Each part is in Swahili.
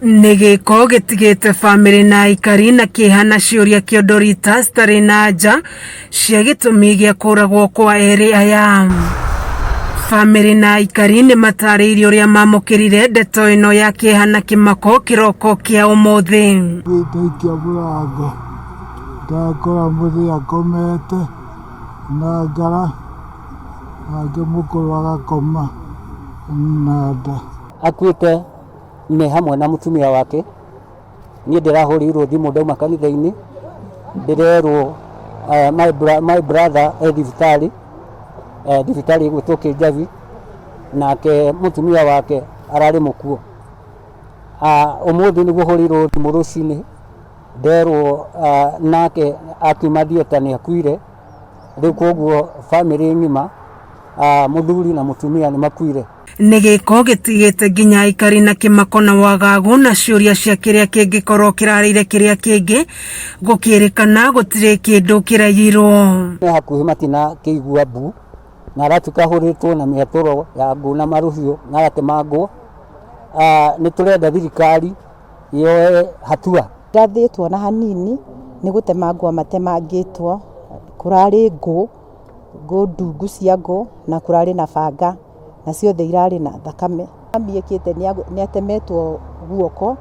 Nigiko gitigite family na ikari na kihana ciuria kiondorita stari na nja cia gitumi gia kuragwo kwa eri aya. Family na ikari ni matariirio ria mamukirire ndeto ino ya kihana kimako kiroko kia umuthi. Gitaikia murango ndakora muthi akomete na ngara angi mukuru agakoma na nda akuite ni hamwe na mutumia wake. Ni ndirahurirwo thimu ndauma kanitha-ini ndirerwo my brother thibitari gwitwo Kijavi nake mutumia wake arari mukuo. Umuthi niguo hurirwo thimu rucini nderwo nake akiuma thieta ni akuire. Riu koguo family ngima muthuri na mutumia ni makuire. Nigiko gitigite nginya ikari na kimako na wagagu na ciuria cia kiria kingikorwo kirarire kiria kingi gukirikana gutire kindu kirayirwo. Ni hakuhi matina kiigua mbu na ratuka huritwo na miatoro ya ngu na maruhiu na yatemangwo. Ni turenda thirikari yoe hatua. Ndathitwo na hanini ni gutemangwo matemangitwo kurari ngu ndungu cia ngu na kurari na banga na ciothe irari na thakame. Ambiekite ni atemetwo guoko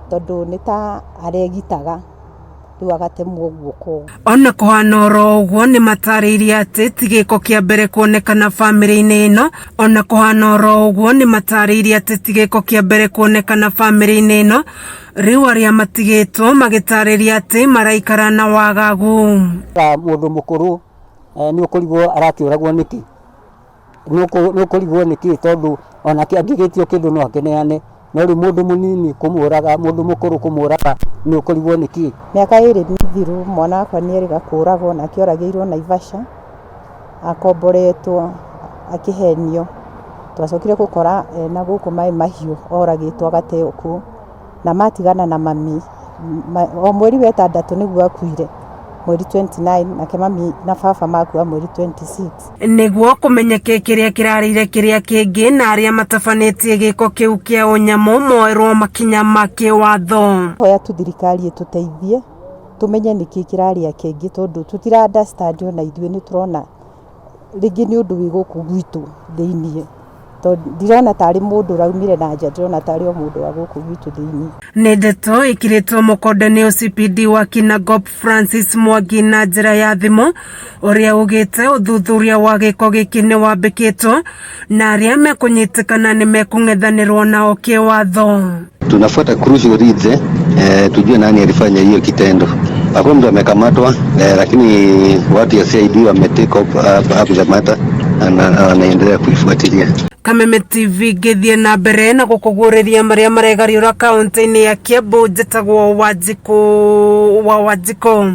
tondu ni ta aregitaga riu agatemwo guoko. Ona kuhana oro uguo ni matariirie ati tigiko kia mbere kuonekana family-ini ino. Ona kuhana oro uguo ni matariirie ati tigiko kia mbere kuonekana family-ini ino. Riu aria matigitwo magitariria ati maraikara na wagagu. Mundu mukuru ni ukurigwo arakiuragwo niki ni ukurigwo niki tondu ona angigitio kindu no akeneane no ri mundu munini kumuraga mundu mukuru kumuraga ni ukurigwo niki. Miaka iri mithiru mwana wakwa ni eriga kuragwo na akioragirwo Naivasha akomboretwo akihenio. Twacokire gukora na guku mai mahiu oragitwo agateo ku na matigana na mami o mweri wa 6 niguo akuire mweri 29 na mami na baba makua mweri 26. Niguo kumenyeke kiria kirarire kiria kingi na aria matabanetie giko kiu kia unyamu moerwo makinya make watho. Hoya tu thirikari ituteithie tumenye niki kiraria kingi tondu tutira understand na ithuĩ ni turona ringi ni undu wi guku gwitu thiini ndirona tari mundu raumire na nja ndirona tari o mundu wa guku gwitu thiini. Ni ndeto ikiritwo mukonde ni OCPD wa Kinangop Francis Mwangi na njira ya thimu uria ugite uthuthuria wa giko giki ni wambikitwo na aria mekunyitikana ni mekung'ethanirwo nao kiwatho. Tunafuata crucial leads tujue nani alifanya hiyo kitendo. Hakuna mtu amekamatwa, lakini watu ya CID wametake up the matter na wanaendelea kuifuatilia. Kameme TV githie na mbere na gukuguriria maria maregariura kaunti-ini ya Kiambu njitagwo Wanjiko.